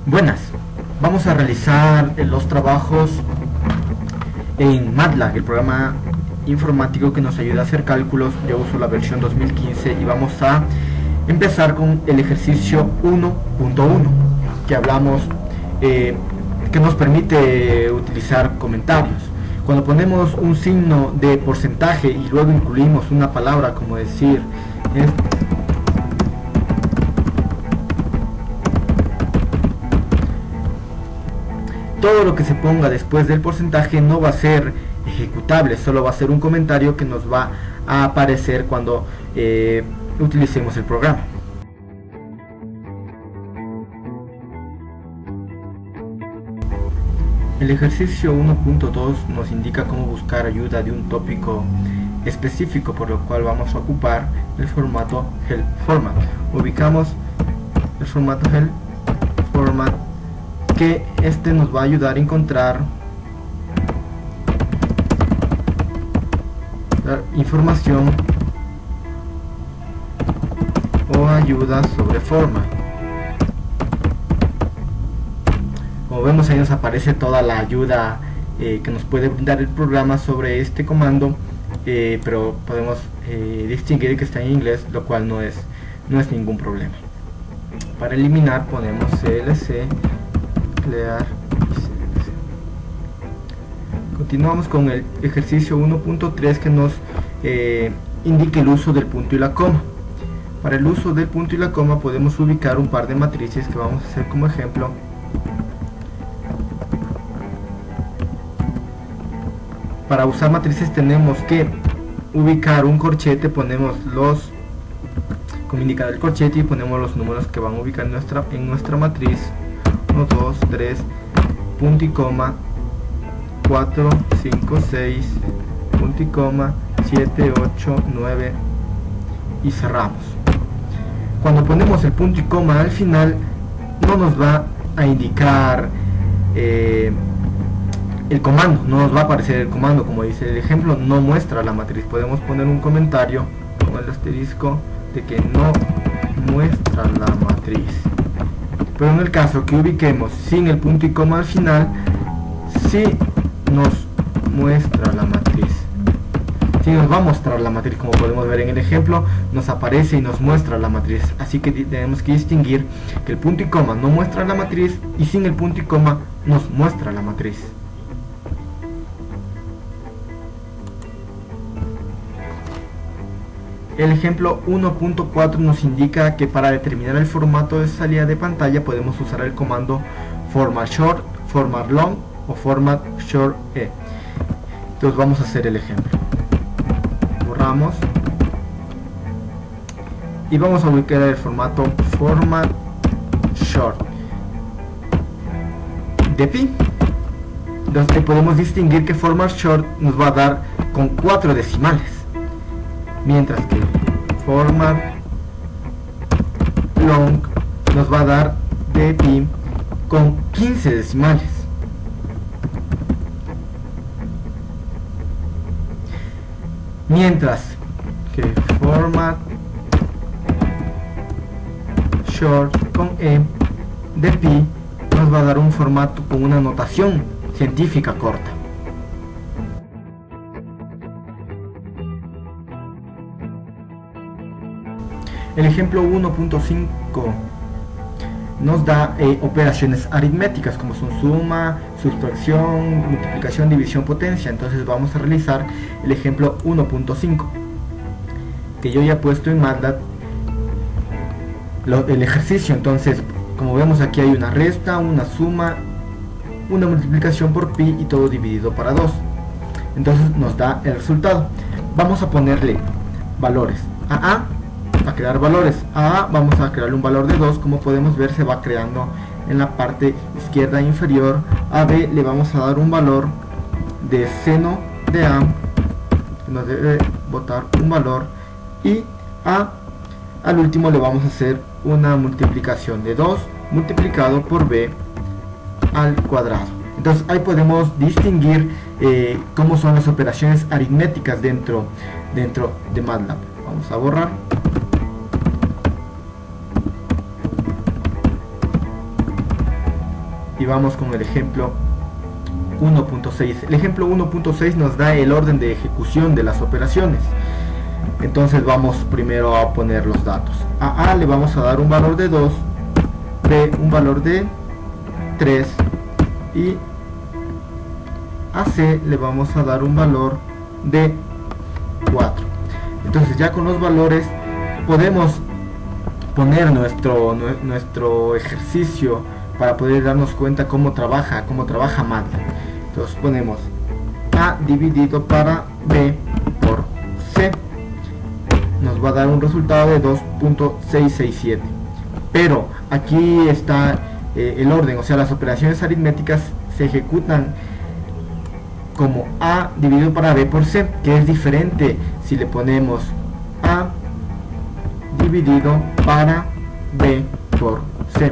Buenas, vamos a realizar los trabajos en MATLAB, el programa informático que nos ayuda a hacer cálculos. Yo uso la versión 2015 y vamos a empezar con el ejercicio 1.1 que hablamos, que nos permite utilizar comentarios. Cuando ponemos un signo de porcentaje y luego incluimos una palabra, como decir todo lo que se ponga después del porcentaje no va a ser ejecutable, solo va a ser un comentario que nos va a aparecer cuando utilicemos el programa. El ejercicio 1.2 nos indica cómo buscar ayuda de un tópico específico, por lo cual vamos a ocupar el formato help format. Ubicamos el formato help format, que nos va a ayudar a encontrar la información o ayuda sobre forma. Como vemos, ahí nos aparece toda la ayuda que nos puede brindar el programa sobre este comando, pero podemos distinguir que está en inglés, lo cual no es ningún problema. Para eliminar ponemos clc clear. Continuamos con el ejercicio 1.3 que nos indica el uso del punto y la coma. Para el uso del punto y la coma podemos ubicar un par de matrices que vamos a hacer como ejemplo. Para usar matrices tenemos que ubicar un corchete, ponemos como indica el corchete y ponemos los números que van a ubicar en nuestra matriz. 1, 2, 3, punto y coma, 4, 5, 6, punto y coma, 7, 8, 9 y cerramos. Cuando ponemos el punto y coma al final no nos va a indicar el comando, no nos va a aparecer el comando, como dice el ejemplo, no muestra la matriz. Podemos poner un comentario con el asterisco de que no muestra la matriz. Pero en el caso que ubiquemos sin el punto y coma al final, sí nos muestra la matriz. Sí nos va a mostrar la matriz, como podemos ver en el ejemplo, nos aparece y nos muestra la matriz. Así que tenemos que distinguir que el punto y coma no muestra la matriz y sin el punto y coma nos muestra la matriz. El ejemplo 1.4 nos indica que para determinar el formato de salida de pantalla podemos usar el comando format short, format long o format short e. Entonces vamos a hacer el ejemplo. Borramos y vamos a ubicar el formato format short de pi. Entonces podemos distinguir que format short nos va a dar con 4 decimales, mientras que format long nos va a dar de pi con 15 decimales. Mientras que format short con e de pi nos va a dar un formato con una notación científica corta. El ejemplo 1.5 nos da operaciones aritméticas como son suma, sustracción, multiplicación, división, potencia. Entonces vamos a realizar el ejemplo 1.5 que yo ya he puesto en MATLAB el ejercicio. Entonces, como vemos, aquí hay una resta, una suma, una multiplicación por pi y todo dividido para 2. Entonces nos da el resultado. Vamos a ponerle valores a crear valores. A vamos a crearle un valor de 2, como podemos ver se va creando en la parte izquierda inferior. A B le vamos a dar un valor de seno de A, que nos debe botar un valor, y al último le vamos a hacer una multiplicación de 2 multiplicado por B al cuadrado. Entonces ahí podemos distinguir cómo son las operaciones aritméticas dentro de MATLAB. Vamos a borrar. y vamos con el ejemplo 1.6. El ejemplo 1.6 nos da el orden de ejecución de las operaciones. Entonces vamos primero a poner los datos. A A le vamos a dar un valor de 2, B un valor de 3 y a C le vamos a dar un valor de 4. Entonces ya con los valores podemos poner nuestro ejercicio para poder darnos cuenta cómo trabaja MATLAB. Entonces ponemos A dividido para B por C, nos va a dar un resultado de 2.667. pero aquí está el orden, o sea, las operaciones aritméticas se ejecutan como A dividido para B por C, que es diferente si le ponemos A dividido para B por C.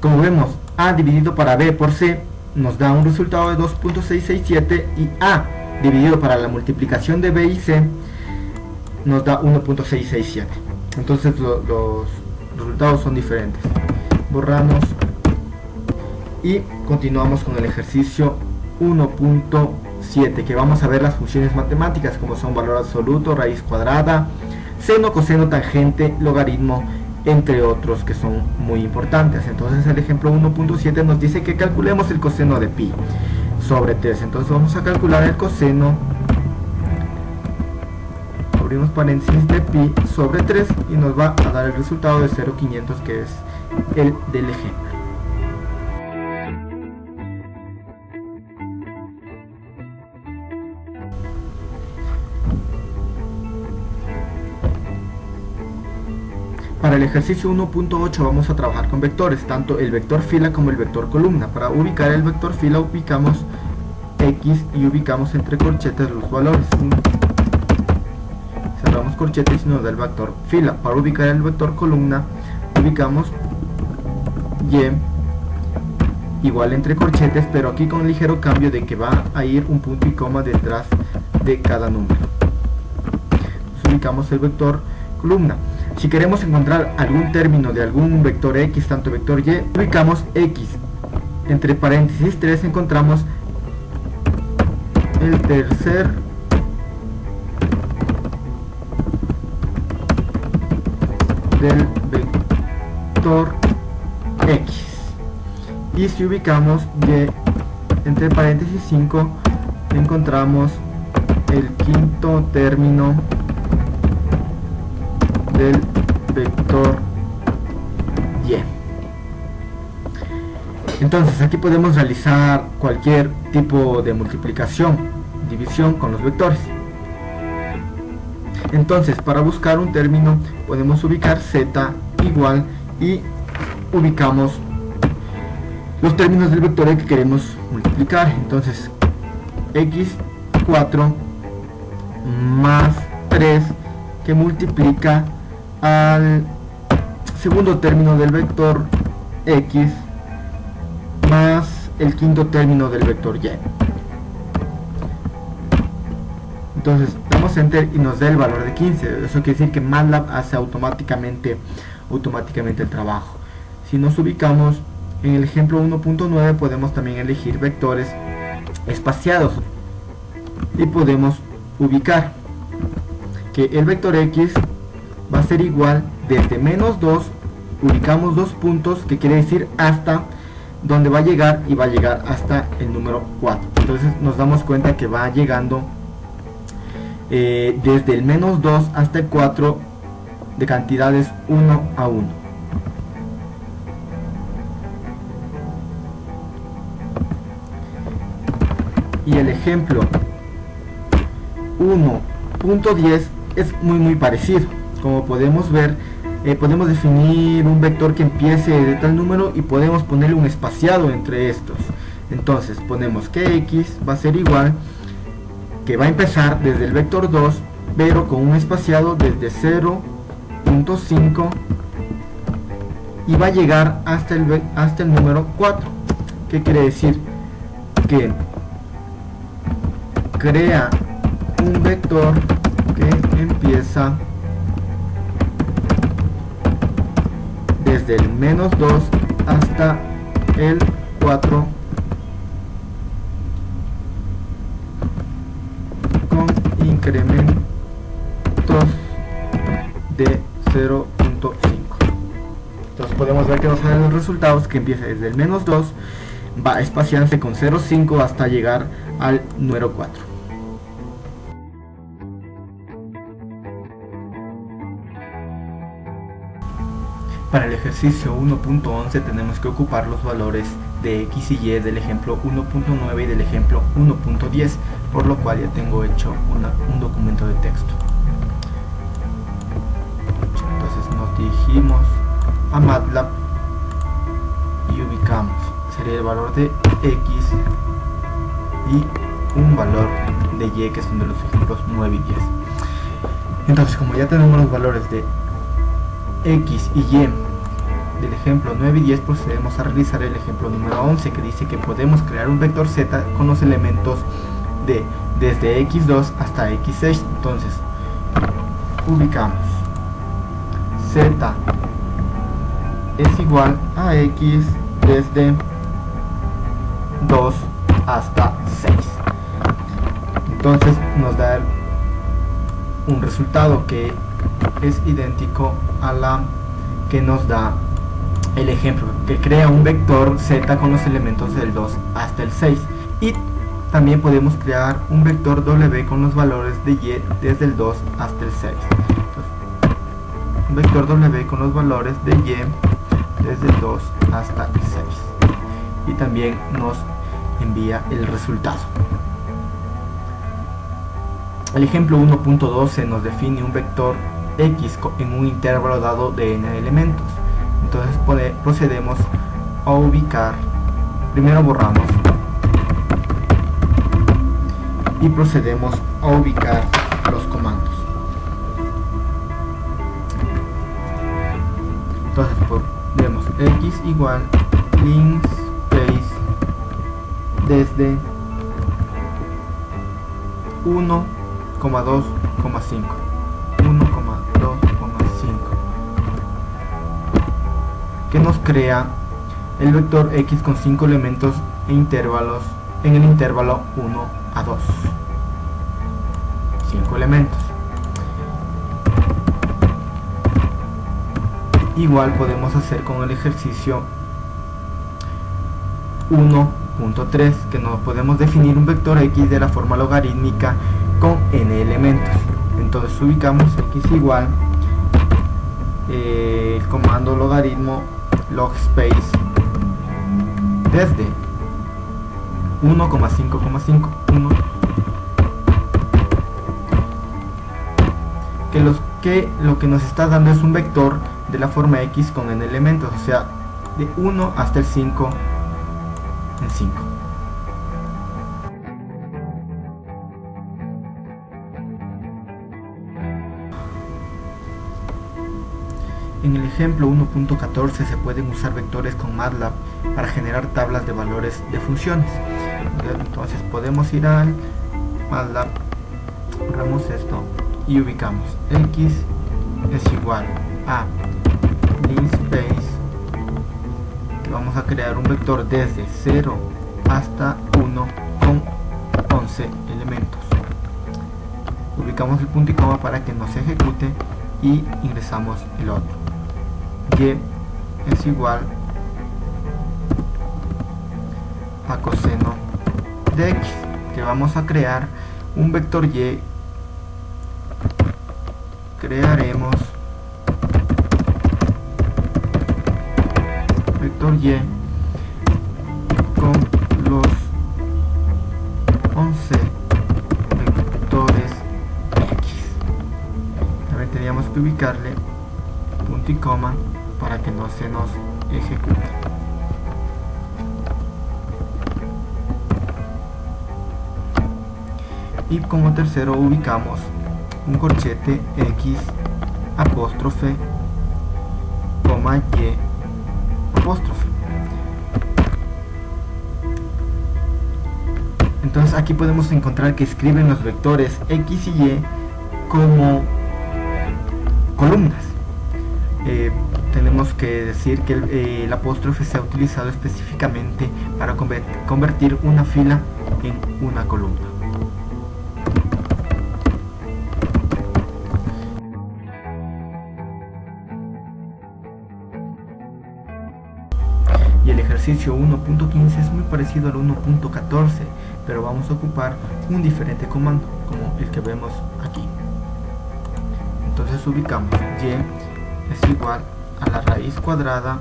Como vemos, A dividido para B por C nos da un resultado de 2.667 y A dividido para la multiplicación de B y C nos da 1.667. Entonces los resultados son diferentes. Borramos y continuamos con el ejercicio 1.7, que vamos a ver las funciones matemáticas como son valor absoluto, raíz cuadrada, seno, coseno, tangente, logaritmo, entre otros que son muy importantes. Entonces el ejemplo 1.7 nos dice que calculemos el coseno de pi sobre 3. Entonces vamos a calcular el coseno, abrimos paréntesis, de pi sobre 3 y nos va a dar el resultado de 0,500, que es el del ejemplo. Para el ejercicio 1.8 vamos a trabajar con vectores, tanto el vector fila como el vector columna. Para ubicar el vector fila ubicamos X y ubicamos entre corchetes los valores. Cerramos corchetes y nos da el vector fila. Para ubicar el vector columna ubicamos Y igual entre corchetes, pero aquí con un ligero cambio de que va a ir un punto y coma detrás de cada número. Entonces, ubicamos el vector columna. Si queremos encontrar algún término de algún vector X, tanto vector Y, ubicamos X. Entre paréntesis 3 encontramos el tercer del vector X. Y si ubicamos Y entre paréntesis 5 encontramos el quinto término del vector Y. Entonces aquí podemos realizar cualquier tipo de multiplicación, división con los vectores. Entonces para buscar un término podemos ubicar Z igual y ubicamos los términos del vector que queremos multiplicar. Entonces x4 más 3 que multiplica al segundo término del vector X más el quinto término del vector Y. Entonces damos enter y nos da el valor de 15. Eso quiere decir que MATLAB hace automáticamente el trabajo. Si nos ubicamos en el ejemplo 1.9 podemos también elegir vectores espaciados y podemos ubicar que el vector X va a ser igual desde menos 2, ubicamos 2 puntos, que quiere decir hasta donde va a llegar, y va a llegar hasta el número 4. Entonces nos damos cuenta que va llegando desde el menos 2 hasta el 4 de cantidades 1 a 1. Y el ejemplo 1.10 es muy parecido. Como podemos ver, podemos definir un vector que empiece de tal número y podemos ponerle un espaciado entre estos. Entonces ponemos que X va a ser igual, que va a empezar desde el vector 2, pero con un espaciado desde 0.5 y va a llegar hasta el número 4. ¿Qué quiere decir? Que crea un vector que empieza desde el menos 2 hasta el 4 con incrementos de 0.5. Entonces podemos ver que nos salen los resultados, que empieza desde el menos 2, va espaciándose con 0.5 hasta llegar al número 4. Para el ejercicio 1.11 tenemos que ocupar los valores de x y y del ejemplo 1.9 y del ejemplo 1.10, por lo cual ya tengo hecho un documento de texto. Entonces nos dirigimos a MATLAB y ubicamos, sería el valor de x y un valor de y, que son de los ejemplos 9 y 10. Entonces, como ya tenemos los valores de x y y del ejemplo 9 y 10, procedemos a realizar el ejemplo número 11, que dice que podemos crear un vector z con los elementos de desde x2 hasta x6. Entonces ubicamos z es igual a x desde 2 hasta 6. Entonces nos da un resultado que es idéntico a la que nos da el ejemplo, que crea un vector z con los elementos del 2 hasta el 6. Y también podemos crear un vector w con los valores de y desde el 2 hasta el 6. Entonces, un vector w con los valores de y desde el 2 hasta el 6. Y también nos envía el resultado. El ejemplo 1.12 nos define un vector x en un intervalo dado de n elementos. Entonces procedemos a ubicar, primero borramos y procedemos a ubicar los comandos. Entonces ponemos x igual linspace desde 1,2,5 que nos crea el vector x con 5 elementos e intervalos en el intervalo 1 a 2. 5 elementos. Igual podemos hacer con el ejercicio 1.3, que nos podemos definir un vector x de la forma logarítmica con n elementos. Entonces ubicamos x igual el comando logaritmo logspace desde 1,5,5 que lo que nos está dando es un vector de la forma x con n elementos, o sea, de 1 hasta el 5 en 5. En el ejemplo 1.14 se pueden usar vectores con MATLAB para generar tablas de valores de funciones. Entonces podemos ir al MATLAB, borramos esto y ubicamos x es igual a linspace, que vamos a crear un vector desde 0 hasta 1 con 11 elementos. Ubicamos el punto y coma para que no se ejecute y ingresamos el otro. Y es igual a coseno de x, que vamos a crear un vector y. Crearemos vector y con los 11 vectores x. También teníamos que ubicarle punto y coma para que no se nos ejecute. Y como tercero ubicamos un corchete x apóstrofe coma y apóstrofe. Entonces aquí podemos encontrar que escriben los vectores x y y como columnas. Tenemos tenemos que decir que el apóstrofe se ha utilizado específicamente para convertir una fila en una columna. Y el ejercicio 1.15 es muy parecido al 1.14, pero vamos a ocupar un diferente comando, como el que vemos aquí. Entonces ubicamos y es igual a la raíz cuadrada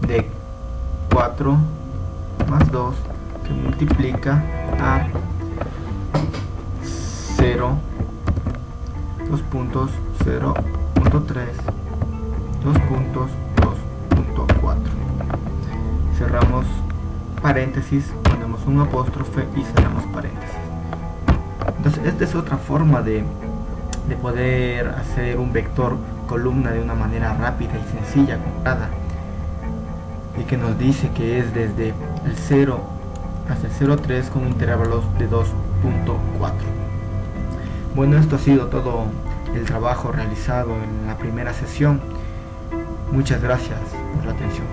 de 4 más 2 que multiplica a 0, 2 puntos, 0.3, 2 puntos, 2.4. Cerramos paréntesis, ponemos un apóstrofe y cerramos paréntesis. Entonces esta es otra forma de poder hacer un vector columna de una manera rápida y sencilla, y que nos dice que es desde el 0 hasta el 0,3 con intervalos de 2.4. Bueno, esto ha sido todo el trabajo realizado en la primera sesión. Muchas gracias por la atención.